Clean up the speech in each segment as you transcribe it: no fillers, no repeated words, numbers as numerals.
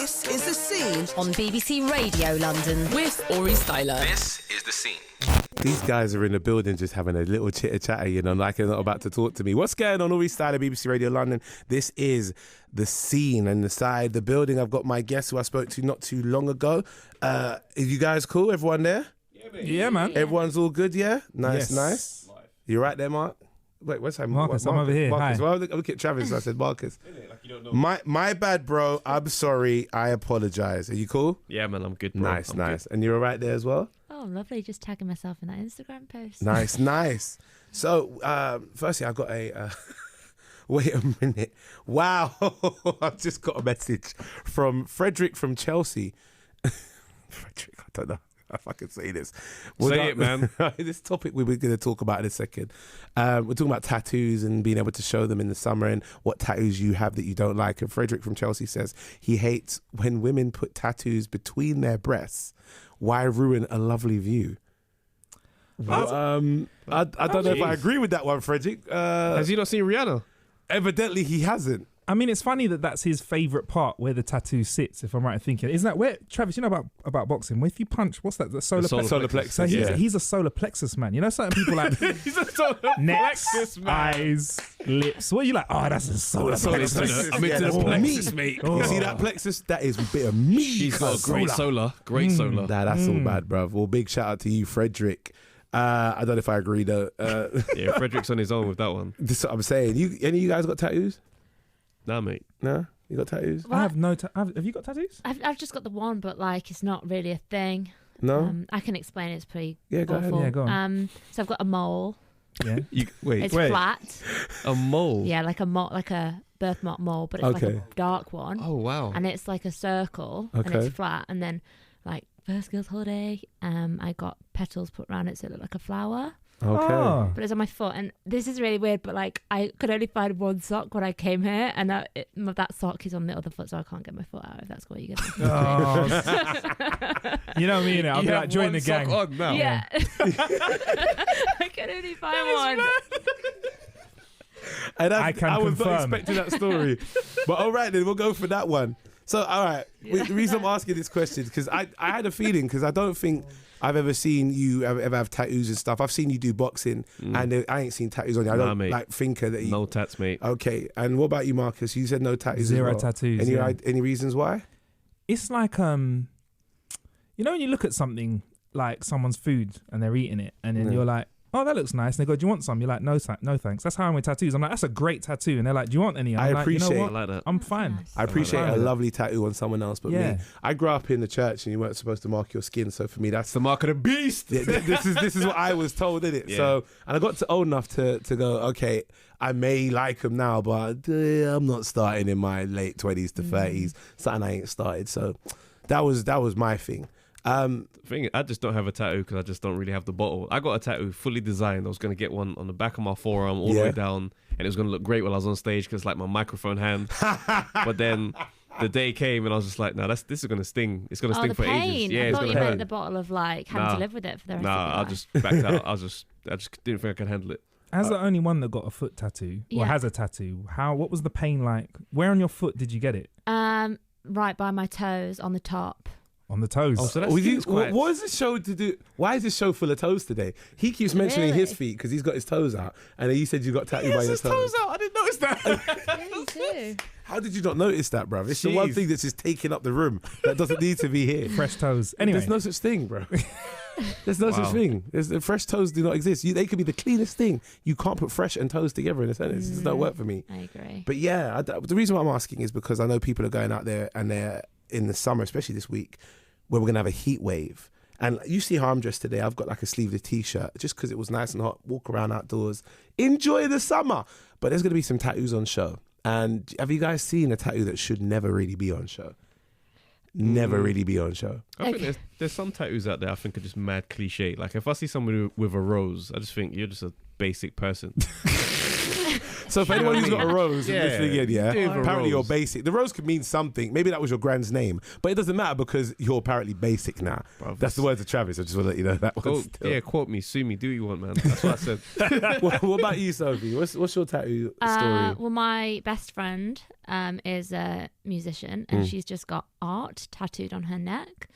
This is The Scene on BBC Radio London with Ori Styler. This is The Scene. These guys are in the building just having a little chitter-chatter, you know, like they're not about to talk to me. What's going on? Ori Styler, BBC Radio London. This is The Scene. And inside the building, I've got my guest who I spoke to not too long ago. Are you guys cool? Everyone there? Yeah, man. Everyone's all good, yeah? Nice, Yes. nice. You right there, Mark? Wait, what's that? Marcus, I'm over here. Marcus. Hi. Well, I look at Travis, I said Marcus. My bad, bro. I'm sorry. I apologise. Are you cool? Yeah, man, I'm good, bro. Nice, I'm nice. And you're all right there as well? Oh, lovely. Just tagging myself in that Instagram post. Nice, nice. So, firstly, I got a... wait a minute. Wow. I've just got a message from Frederick from Chelsea. Frederick, I don't know if I can say this. Say it, man. This topic we were going to talk about in a second. We're talking about tattoos and being able to show them in the summer and what tattoos you have that you don't like. And Frederick from Chelsea says he hates when women put tattoos between their breasts. Why ruin a lovely view? Well, I don't know if I agree with that one, Frederick. Has he not seen Rihanna? Evidently, he hasn't. I mean, it's funny that that's his favourite part, where the tattoo sits, if I'm right in thinking. Isn't that where, Travis, you know about boxing? Where if you punch, what's that? The solar plexus. Solar plexus. So Yeah. he's a solar plexus man. You know, certain people like He's a solar necks, plexus, man. eyes, lips. What are you like? Oh, that's a solar plexus. I'm into the that's plexus, meat. mate. You see that plexus? That is a bit of meat. He's got a great solar. Great solar. Nah, that's all bad, bruv. Well, big shout out to you, Frederick. I don't know if I agree though. Yeah, Frederick's on his own with that one. This is what I'm saying. Any of you guys got tattoos? Nah, mate. No? You got tattoos? I have no. Have you got tattoos? I've just got the one, but like it's not really a thing. No? I can explain. It's pretty Yeah, go ahead. awful. Yeah, go on. So I've got a mole. Yeah. Wait, It's flat. a mole? Yeah, like a birthmark mole, but it's like Okay. a dark one. Oh, wow. And it's like a circle, and Okay. it's flat. And then, like first girls' holiday, I got petals put around it so it looked like a flower. Okay. Oh. But it's on my foot, and this is really weird. But like, I could only find one sock when I came here, and that sock is on the other foot, so I can't get my foot out. If that's what you're gonna. Oh. You know what I mean? I'll be like, join the gang. On now. Yeah. I can only find one. And I can was not confirm. expecting that story. But all right, then we'll go for that one. So, all right. The reason I'm asking this question is because I had a feeling, because I don't think I've ever seen you ever have tattoos and stuff. I've seen you do boxing, and I ain't seen tattoos on you. I don't mate. like thinker that you. No tats, mate. Okay. And what about you, Marcus? You said no tattoos. as Zero well. tattoos, Any yeah. any reasons why? It's like you know, when you look at something like someone's food and they're eating it, and then you're like, oh, that looks nice, and they go, do you want some? You're like, no thanks. That's how I'm with tattoos. I'm like, that's a great tattoo, and they're like, do you want any? I'm I like, appreciate you know I what? like that. I'm fine. Nice. I appreciate Fine a with it. lovely tattoo on someone else, but me, Yeah. I grew up in the church and you weren't supposed to mark your skin. So for me, that's The mark of the beast. yeah, this is what I was told, isn't it? Yeah. So, and I got to old enough to go, okay, I may like them now, but I'm not starting in my late 20s to 30s. Something I ain't started. So that was my thing. Thing, I just don't have a tattoo because I just don't really have the bottle. I got a tattoo fully designed. I was going to get one on the back of my forearm all the Yeah. way down, and it was going to look great while I was on stage because like my microphone hand. But then the day came and I was just like, no, this is going to sting. It's going to Oh, sting the for pain. ages. Yeah, I it's thought going you to meant hurt. the bottle of like having Nah. to live with it for the rest Nah, of I your life. just backed out. I just didn't think I could handle it. As the only one that got a foot tattoo or Yeah. has a tattoo, what was the pain like? Where on your foot did you get it? Right by my toes on the top. On the toes. Oh, so that What stings quite. is this show to do? Why is this show full of toes today? He keeps mentioning Really? his feet because he's got his toes out, and then you said you got tattooed by your toes. out. I didn't notice that. Yeah, you too. How did you not notice that, bruv? It's the one Jeez. thing that's just taking up the room that doesn't need to be here. Fresh toes. Anyway, There's no such thing, bro. There's no such Wow. thing. Fresh toes do not exist. They could be the cleanest thing. You can't put fresh and toes together in a sentence. It does not work for me. I agree. But yeah, the reason why I'm asking is because I know people are going out there and they're in the summer, especially this week, where we're going to have a heat wave. And you see how I'm dressed today. I've got like a sleeveless t-shirt just because it was nice and hot. Walk around outdoors. Enjoy the summer. But there's going to be some tattoos on show. And have you guys seen a tattoo that should never really be on show? Never really be on show. I think there's some tattoos out there I think are just mad cliche. Like if I see somebody with a rose, I just think you're just a basic person. So for anyone who's got a rose Yeah. listening in, yeah, Do it for apparently you're Rose. basic. The rose could mean something. Maybe that was your grand's name, but it doesn't matter because you're apparently basic now. Bruv, That's the words of Travis. I just want to let you know that one. Yeah, quote me, sue me, do what you want, man. That's what I said. What about you, Sophie? What's your tattoo story? Well, my best friend is a musician, and she's just got art tattooed on her neck.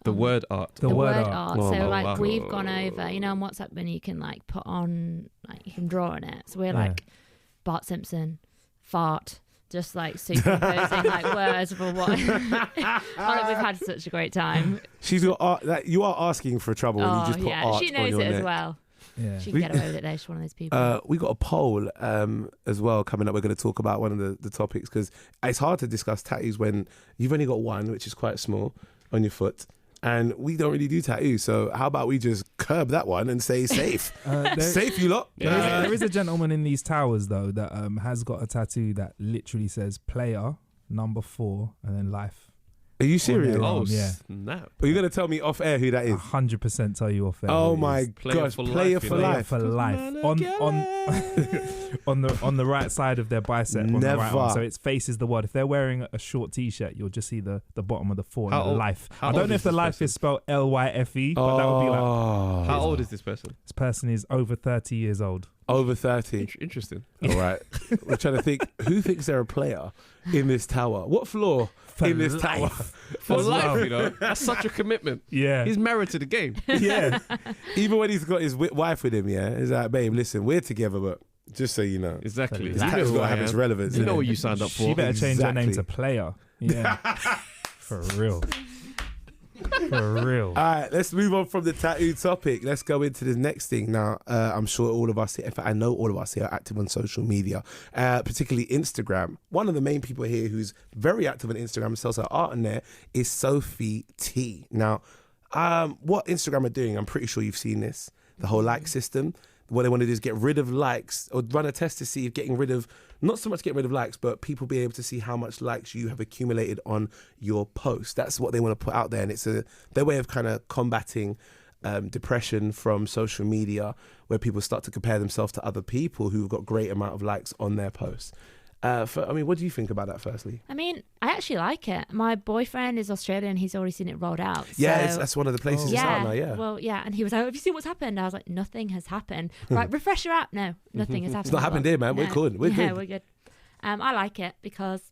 The word art. The The word word art. art. Oh, So wow. like we've gone over, you know, on WhatsApp when you can like put on, like you can draw on it. So we're like Bart Simpson, fart, just like superimposing like words for what. We've had such a great time. She's got art. That you are asking for trouble when you just put art she on knows your it as neck. well. Yeah. She can get away with it though. She's one of those people. We got a poll as well coming up. We're going to talk about one of the topics because it's hard to discuss tattoos when you've only got one, which is quite small, on your foot. And we don't really do tattoos. So how about we just curb that one and say safe? Safe, you lot. There is a gentleman in these towers though that has got a tattoo that literally says player number 4 and then life. Are you serious? their Oh, arm, yeah. snap. Are you going to tell me off air who that is? 100% tell you off air. Oh who it my is. Player gosh, for player life, for you know. Player life. for life on the right side of their bicep on the right Never. arm, so it faces the world. If they're wearing a short t-shirt, you'll just see the bottom of the 4 How and the old- life. how I don't old know is if the this life person? is spelled LYFE, but that would be like Oh, How old is this person? this person is over 30 years old. over 30. Interesting. All right. We're trying to think, who thinks they're a player in this tower? What floor in this tower? For As life, well. you know. That's such a commitment. Yeah, He's married to the game. yeah. Even when he's got his wife with him, yeah? He's like, babe, listen, we're together, but just so you know. Exactly. This You know tattoo's who got to I have its am. relevance. You innit? know what you signed up She for. better change her name to Exactly. player. Yeah, for real. For real. All right, let's move on from the tattoo topic. Let's go into the next thing. Now, I'm sure all of us here, in fact, I know all of us here are active on social media, particularly Instagram. One of the main people here who's very active on Instagram, sells her art on there, is Sophie T. Now, what Instagram are doing, I'm pretty sure you've seen this, the whole like system. What they want to do is get rid of likes or run a test to see if getting rid of, not so much getting rid of likes, but people be able to see how much likes you have accumulated on your post. That's what they want to put out there. And it's their way of kind of combating depression from social media, where people start to compare themselves to other people who've got great amount of likes on their posts. What do you think about that, firstly? I mean, I actually like it. My boyfriend is Australian. He's already seen it rolled out. Yeah, so- that's one of the places it's out now, yeah. Well, yeah. And he was like, have you seen what's happened? I was like, nothing has happened. Right, refresh your app. No, nothing has happened. It's not happened here, man. We're No. good. We're yeah, good. we're good. I like it because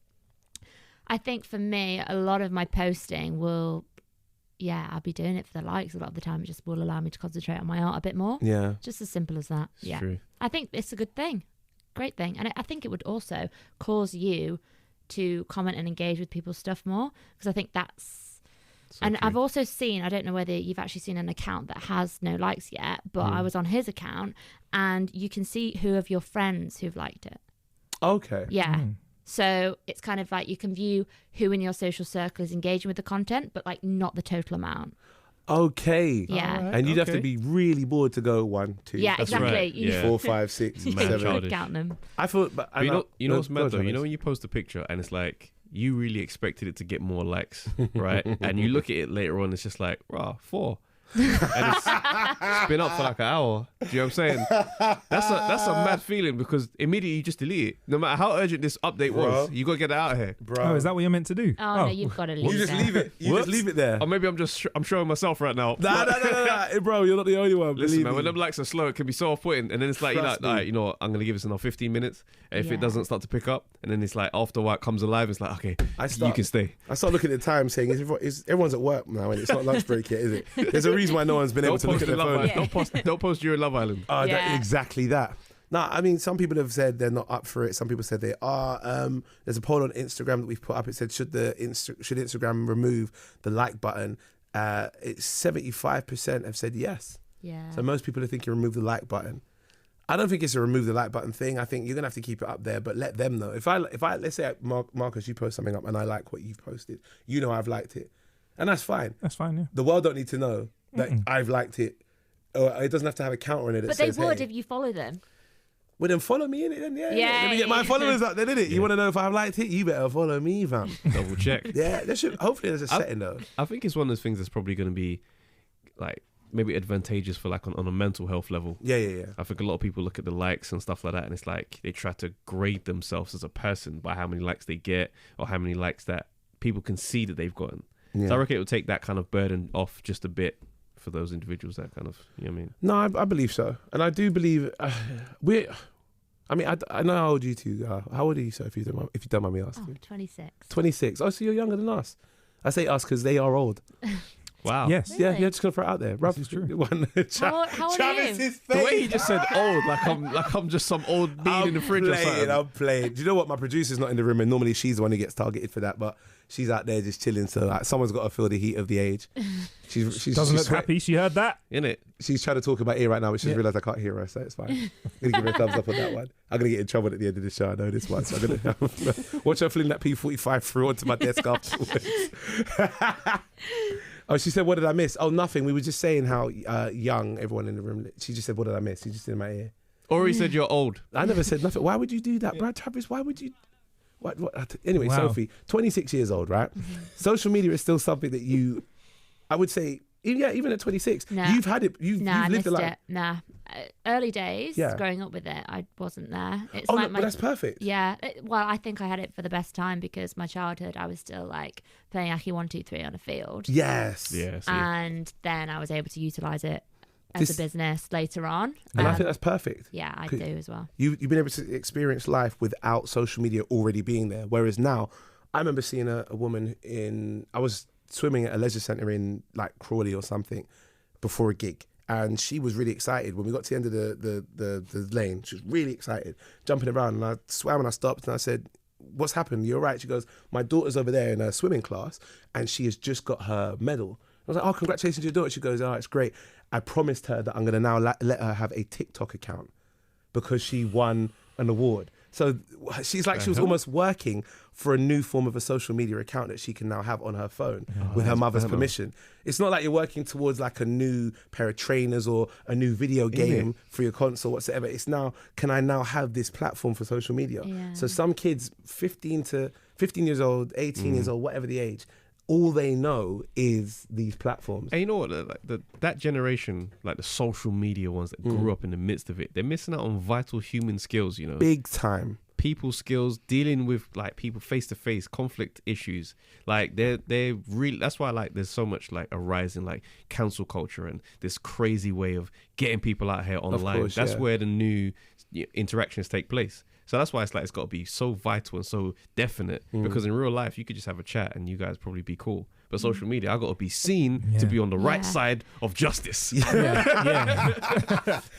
I think for me, a lot of my posting will, I'll be doing it for the likes a lot of the time. It just will allow me to concentrate on my art a bit more. Yeah. Just as simple as that. It's yeah. true. I think it's a good thing. Great thing. And I think it would also cause you to comment and engage with people's stuff more, because I think that's... So and true. I've also seen, I don't know whether you've actually seen an account that has no likes yet, but I was on his account and you can see who of your friends who've liked it. Okay. Yeah. So it's kind of like you can view who in your social circle is engaging with the content, but like not the total amount. Okay. Yeah. Alright. And you'd have to Okay. be really bored to go 1, 2, Yeah, That's exactly. right. You Yeah. 4, 5, 6, Man, 7. childish. count them. I thought, but But you know what's mad though? Travis. You know when you post a picture and it's like you really expected it to get more likes, right? And you look at it later on, it's just like, rah, 4. And it's been up for like an hour. Do you know what I'm saying? That's a mad feeling, because immediately you just delete it. No matter how urgent this update was, Bro. you gotta get it out of here. Bro. Oh, is that what you're meant to do? Oh, no, you've got to leave You just it. leave it. You Whoops. just leave it there. Or maybe I'm showing myself right now. Nah, bro, you're not the only one. Listen, believe man, me. when them likes are slow, it can be so off-putting. And then it's like, you're Trust like, me. all right, you know what, I'm going to give this another 15 minutes. And if Yeah. it doesn't start to pick up, and then it's like, after a while it comes alive, it's like, okay, you can stay. I start looking at the time saying, everyone's at work now and it's not lunch break yet, is it? There's a reason why no one's been able Don't to look post at in their Love phone. Island. Don't post during Love Island. Yeah. Exactly that. No, I mean, some people have said they're not up for it. Some people said they are. There's a poll on Instagram that we've put up. It said, should Instagram remove the like button? It's 75% have said yes. Yeah. So most people are thinking remove the like button. I don't think it's a remove the like button thing. I think you're gonna have to keep it up there, but let them know. If I let's say Marcus, you post something up and I like what you've posted, you know I've liked it, and that's fine. That's fine, yeah. The world don't need to know that I've liked it, or it doesn't have to have a counter on it. That But they says, would hey. if you follow them. Well, then follow me in it. Then Yeah, let me get my yeah. followers up. Then innit? You want to know if I've liked it? You better follow me, fam. Double check. Yeah, there should. Hopefully, there's a setting though. I think it's one of those things that's probably going to be like maybe advantageous for like on a mental health level. Yeah. I think a lot of people look at the likes and stuff like that, and it's like they try to grade themselves as a person by how many likes they get or how many likes that people can see that they've gotten. Yeah. So I reckon it would take that kind of burden off just a bit for those individuals that kind of, you know what I mean? No, I believe so. And I do believe I know how old you two are. How old are you, sir, if you don't mind me Oh, asking? 26. 26. Oh, so you're younger than us. I say us because they are old. Wow. Yes. Really? Yeah, just going to throw it out there. This is true. How old are you? The way he just said old, like I'm just some old bean in the fridge or something. I'm playing. Do you know what? My producer's not in the room, and normally she's the one who gets targeted for that, but she's out there just chilling. So like, someone's got to feel the heat of the age. She's Doesn't look happy. She heard that. Innit? She's trying to talk about ear right now, but she's Yeah. realised I can't hear her, so it's fine. I'm gonna give her a thumbs up on that one. I'm gonna get in trouble at the end of the show. I know this one, so I'm gonna watch her fling that P45 through onto my desk afterwards. Oh, she said, "What did I miss?" Oh, nothing. We were just saying how young everyone in the room. She just said, "What did I miss?" She just in my ear. Or he said you're old. I never said nothing. Why would you do that, Brad Travis? Why would you? What? Anyway, Wow. Sophie, 26 years old, right? Social media is still something that you, I would say, even at 26, Nah. you've had it. You've I lived missed a life. it. Nah. Early days, Yeah. growing up with it, I wasn't there. It's Oh, like no, but that's perfect. Yeah, well, I think I had it for the best time because my childhood, I was still like playing Aki 1, 2, 3 on a field. Yes. Yeah. See. And then I was able to utilize it as This- a business later on. And I think that's perfect. Yeah, I Could- do as well. You've been able to experience life without social media already being there. Whereas now, I remember seeing a woman I was swimming at a leisure centre in like Crawley or something before a gig. And she was really excited. When we got to the end of the lane, she was really excited, jumping around. And I swam and I stopped and I said, "What's happened? You're right." She goes, "My daughter's over there in a swimming class and she has just got her medal." I was like, "Oh, congratulations to your daughter." She goes, "Oh, it's great." I promised her that I'm going to now let her have a TikTok account because she won an award. So she's like, she was almost working for a new form of a social media account that she can now have on her phone with her mother's permission. It's not like you're working towards like a new pair of trainers or a new video game for your console, whatsoever. It's now, can I now have this platform for social media? Yeah. So some kids, 15 years old, 18 years old, whatever the age, all they know is these platforms. And you know what? That generation, like the social media ones that grew up in the midst of it, they're missing out on vital human skills. You know, Big time. people skills, dealing with like people face to face, conflict issues. Like they're really. That's why like there's so much like a rise in like cancel culture and this crazy way of getting people out here online. course, That's yeah. where the new interactions take place. So that's why it's like it's got to be so vital and so definite because in real life you could just have a chat and you guys probably be cool. But social media, I got to be seen to be on the right Yeah. side of justice.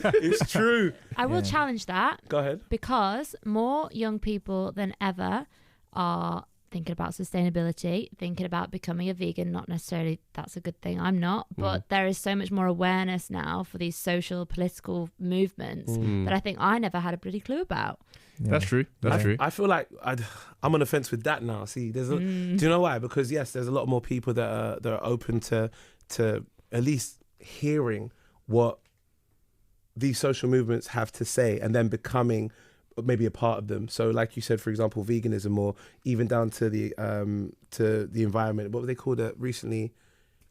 It's true. I will challenge that Go ahead. because more young people than ever are thinking about sustainability, thinking about becoming a vegan. Not necessarily that's a good thing. I'm not, but there is so much more awareness now for these social, political movements that I think I never had a bloody clue about. That's true. That's true. I feel like I'm on the fence with that now. See, do you know why? Because yes, there's a lot more people that are open to at least hearing what these social movements have to say and then becoming maybe a part of them. So like you said, for example, veganism, or even down to the environment. What were they called recently?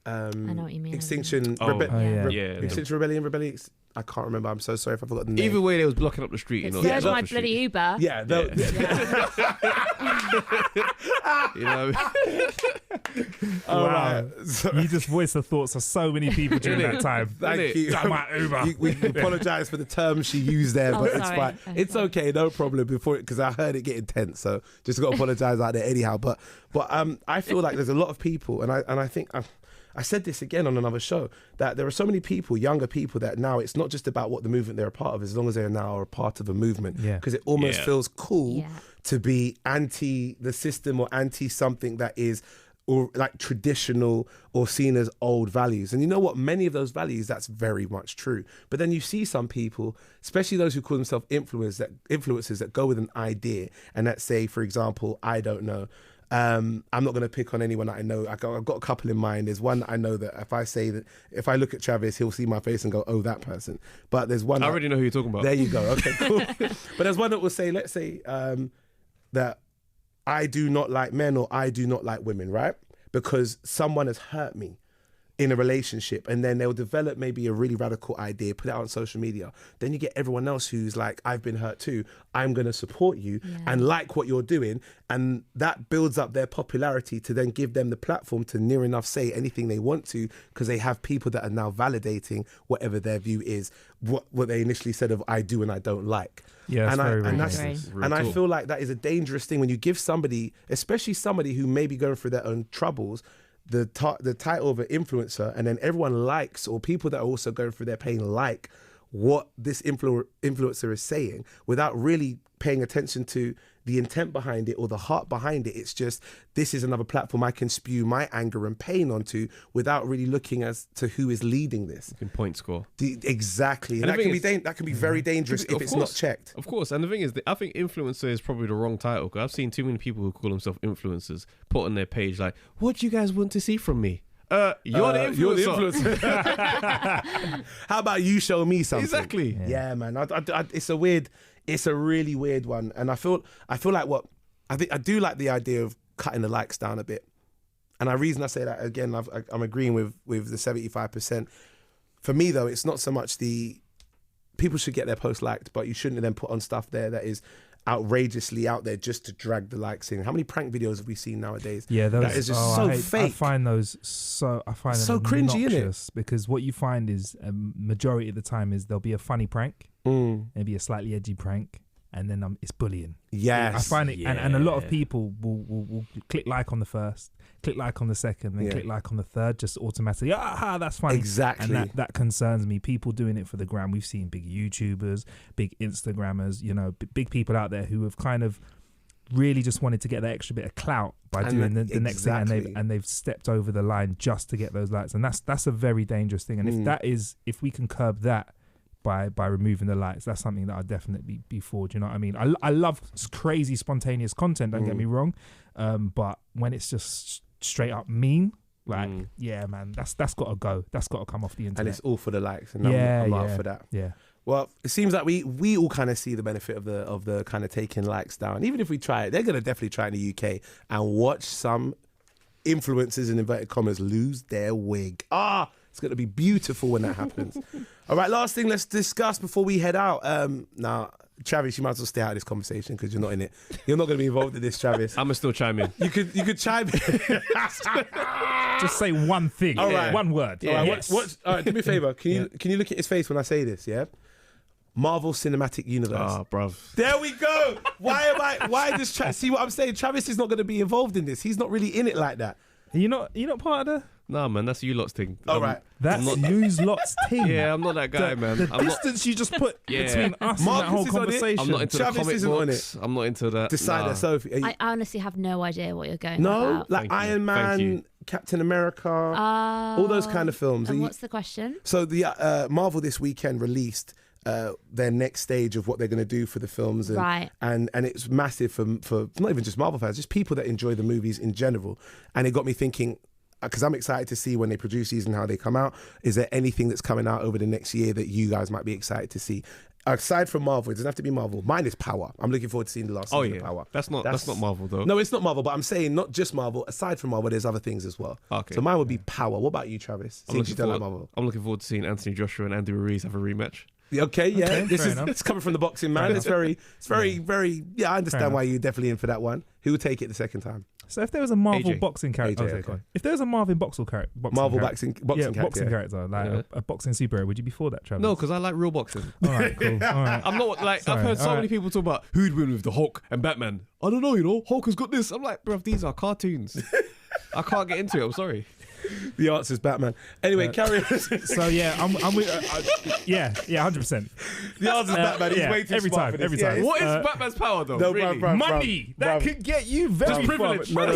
I know what you mean. Extinction Extinction Rebellion. I can't remember. I'm so sorry if I forgot the name. Either way, they was blocking up the street. It's You know, my bloody Uber. Yeah, you know. Wow. So, You just voiced the thoughts of so many people during that time. thank you. Talking about Uber. We apologise for the term she used there, Oh, but it's sorry. fine. Okay. It's okay, no problem. Because I heard it get intense, so just got to apologise out there anyhow. But I feel like there's a lot of people, and I think I said this again on another show, that there are so many people, younger people, that now it's not just about what the movement they're a part of, as long as they are now a part of a movement. Yeah. Because it almost Yeah. feels cool Yeah. to be anti the system or anti something that is or like traditional or seen as old values. And you know what? Many of those values, that's very much true. But then you see some people, especially those who call themselves influencers that go with an idea and that say, for example, I don't know, I'm not going to pick on anyone that I know. I've got a couple in mind. There's one that I know that if I look at Travis, he'll see my face and go, oh, that person. But there's one. I already know who you're talking about. There you go. Okay, cool. But there's one that will say, let's say that I do not like men or I do not like women, right? Because someone has hurt me in a relationship, and then they'll develop maybe a really radical idea, put it out on social media. Then you get everyone else who's like, I've been hurt too. I'm going to support you and like what you're doing. And that builds up their popularity to then give them the platform to near enough say anything they want to, because they have people that are now validating whatever their view is, what they initially said of I do and I don't like. Yeah, and very, I, and, very that's, true. and I feel like that is a dangerous thing when you give somebody, especially somebody who may be going through their own troubles, the title of an influencer, and then everyone likes, or people that are also going through their pain like what this influencer is saying without really paying attention to the intent behind it or the heart behind it. It's just, this is another platform I can spew my anger and pain onto without really looking as to who is leading this. You can point score. Exactly. And that can be very dangerous if it's not checked. Of course. And the thing is, I think influencer is probably the wrong title, because I've seen too many people who call themselves influencers put on their page like, what do you guys want to see from me? You're the influencer. How about you show me something? Exactly. Yeah, man. It's a really weird one, and I feel like I do like the idea of cutting the likes down a bit. And the reason I say that, again, I'm agreeing with the 75%. For me though, it's not so much people should get their post liked, but you shouldn't then put on stuff there that is outrageously out there just to drag the likes in. How many prank videos have we seen nowadays? Yeah, that is just so fake. I find those so so cringy, innit? Because what you find is majority of the time is there'll be a funny prank, maybe a slightly edgy prank, and then it's bullying. Yes, I find it, and a lot of people will click like on the first, click like on the second, then click like on the third, just automatically. That's funny. Exactly, and that concerns me. People doing it for the gram. We've seen big YouTubers, big Instagrammers, big people out there who have kind of really just wanted to get that extra bit of clout by doing the next thing, and they've stepped over the line just to get those likes, and that's a very dangerous thing. And if we can curb that by removing the likes, that's something that I'd definitely be for. Do you know what I mean? I love crazy spontaneous content, don't get me wrong, but when it's just straight up mean, yeah, man, that's got to go. That's got to come off the internet. And it's all for the likes, and I'm not for that. Yeah. Well, it seems like we all kind of see the benefit of the kind of taking likes down. Even if we try it, they're going to definitely try it in the UK and watch some influencers in inverted commas lose their wig. It's going to be beautiful when that happens. All right, last thing let's discuss before we head out. Now, Travis, you might as well stay out of this conversation because you're not in it. You're not going to be involved in this, Travis. I'm still chime in. You could chime in. Just say one thing. All right. One word. All right, Yes. all right, do me a favour. Can you look at his face when I say this, yeah? Marvel Cinematic Universe. Bruv. There we go. Why does see what I'm saying? Travis is not going to be involved in this. He's not really in it like that. You're not part of the... Nah, man, that's you lot's thing. All right. That's news lot's team. Yeah, I'm not that guy, man. The I'm distance you just put Yeah. between us Marcus and that whole is on it. conversation. I'm not into Travis the comic isn't on books. I'm not into that. Decider, Sophie. I honestly have no idea what you're going No, about. like Thank you. Iron Thank you. Man, Captain America, all those kind of films. And what's the question? So the Marvel this weekend released their next stage of what they're going to do for the films, and, Right. and it's massive for not even just Marvel fans, just people that enjoy the movies in general. And it got me thinking, because I'm excited to see when they produce these and how they come out. Is there anything that's coming out over the next year that you guys might be excited to see? Aside from Marvel, it doesn't have to be Marvel. Mine is Power. I'm looking forward to seeing the last season of Power. That's not Marvel though. No, it's not Marvel, but I'm saying not just Marvel. Aside from Marvel, there's other things as well. Okay. So mine would be Power. What about you, Travis? Since you don't like Marvel. I'm looking forward to seeing Anthony Joshua and Andy Ruiz have a rematch. Okay, yeah. Okay, This fair is enough. it's coming from the boxing man. It's very, yeah, I understand why you're definitely in for that one. Who would take it the second time? So if there was a Marvel AJ. boxing character, AJ, okay. if there was a Marvel boxing character, Marvel boxing character. character, like a boxing superhero, would you be for that, Travis? No, because I like real boxing. All right, cool. All right. I'm not like Sorry, I've heard so all many right. people talk about who'd win with the Hulk and Batman. I don't know, Hulk has got this. I'm like, bruv, these are cartoons. I can't get into it. I'm sorry. The answer's Batman. Anyway, carry on. So yeah, I'm with 100%. The answer's Batman. He's yeah, way too every smart time, for this. every Yeah, time. it's- What is Batman's power though? No, really? bruv. Money that could get you very far. privilege. No,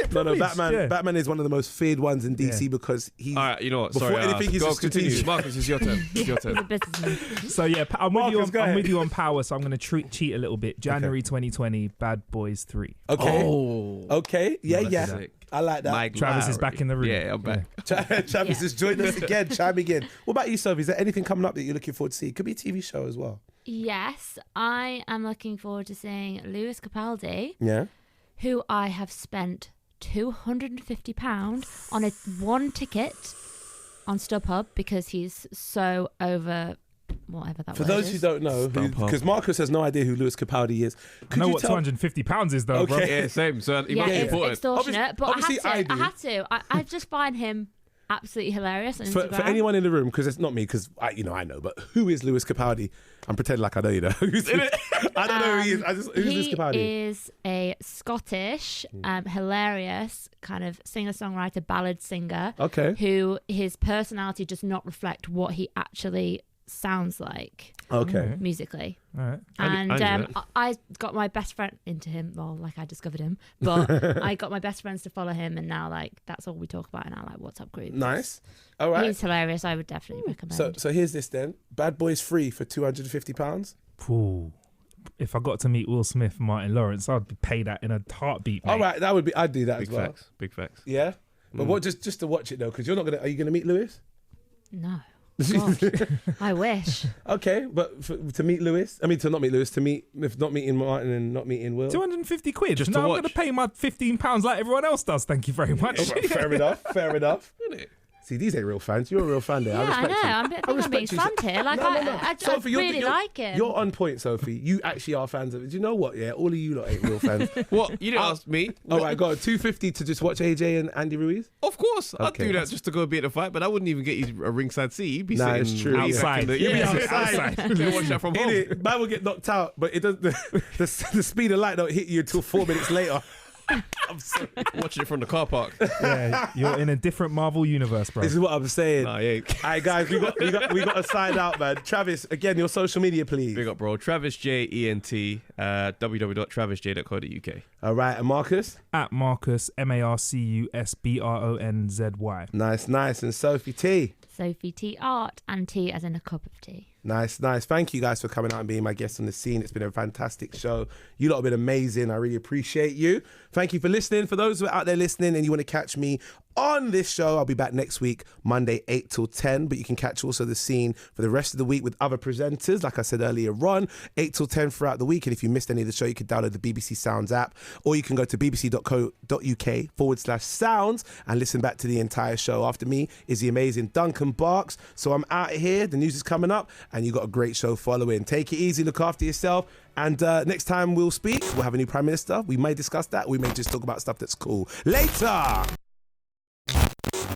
Privilege, Batman. yeah. Batman is one of the most feared ones in DC because he's. All right, you know what? Before Sorry, anything, he's go a continue. strategic. Marcus, it's your turn. It's your turn. He's a businessman. So yeah, I'm with Marcus, go ahead. you on Power. So I'm going to cheat a little bit. January 2020, Bad Boys 3. Okay. Oh. Okay. Yeah, That's yeah. sick. I like that. Mike Travis is Lowry. back in the room. Yeah, I'm back. Travis Yeah. has joined us again. Chime again. What about you, Sophie? Is there anything coming up that you're looking forward to see? It could be a TV show as well. Yes, I am looking forward to seeing Lewis Capaldi, Yeah. who I have spent £250 on one ticket on StubHub because he's so over whatever that For word those is. who don't know, because Marcus has no idea who Lewis Capaldi is. I know what £250 is, though, bro. Yeah, same. So it Yeah, must be it's important. extortionate. But Obviously, I do. had to. I just find him absolutely hilarious on For Instagram. anyone in the room, because it's not me, because I know, but who is Lewis Capaldi? I'm pretending like I know, you know. I don't know who he is. Who's Lewis Capaldi? He is a Scottish, hilarious kind of singer-songwriter, ballad singer. Okay. Who his personality does not reflect what he actually sounds like Okay. musically. All right. And I knew I got my best friend into him. Well, like I discovered him, but I got my best friends to follow him, and now like that's all we talk about in our like WhatsApp group. Nice. All right. He's hilarious. I would definitely recommend. So here's this then. Bad Boys Free for £250. Ooh. If I got to meet Will Smith and Martin Lawrence, I'd pay that in a heartbeat, mate. All right, I'd do that Big as well. facts. Big facts. Yeah. But what just to watch it though, because you're not gonna. Are you gonna meet Lewis? No, God, I wish. Okay, but to meet Lewis, to not meet Lewis, to meet, if not meeting Martin and not meeting Will. 250 quid. Just no, to I'm watch. going to pay my £15 like everyone else does. Thank you very much. Oh, fair enough. See, these ain't real fans. You're a real fan there. Yeah, I know. I think I'm being respect you. slammed here. Like No. I Sophie, really like him. You're on point, Sophie. You actually are fans of it. Do you know what? Yeah, all of you lot ain't real fans. What? You didn't ask me. All right, go on. $250 to just watch AJ and Andy Ruiz. Of course, I'd Okay. do that just to go be at the fight, but I wouldn't even get you a ringside seat. You'd be Nah, sitting it's true. Outside. You'd be Yeah. outside. You watch that from home. Innit? Man will get knocked out, but it does. The speed of light don't hit you until 4 minutes later. I'm sorry. Watching it from the car park. Yeah, you're in a different Marvel universe, bro. This is what I'm saying. Nah, you ain't. All right, guys, we got to sign out, man. Travis, again, your social media, please. Big up, bro. Travis J ENT. www.travisj.co.uk. All right, and Marcus. At Marcus, MarcusBronzy. Nice, and Sophie T. Sophie T Art and tea as in a cup of tea. Nice. Thank you guys for coming out and being my guests on the scene. It's been a fantastic show. You lot have been amazing. I really appreciate you. Thank you for listening. For those who are out there listening and you want to catch me on this show, I'll be back next week, Monday, 8 till 10. But you can catch also the scene for the rest of the week with other presenters, like I said earlier on, 8 till 10 throughout the week. And if you missed any of the show, you can download the BBC Sounds app, or you can go to bbc.co.uk/sounds and listen back to the entire show. After me is the amazing Duncan Barks. So I'm out of here. The news is coming up, and you got a great show following. Take it easy, look after yourself. And next time we'll speak, we'll have a new Prime Minister. We may discuss that. We may just talk about stuff that's cool. Later.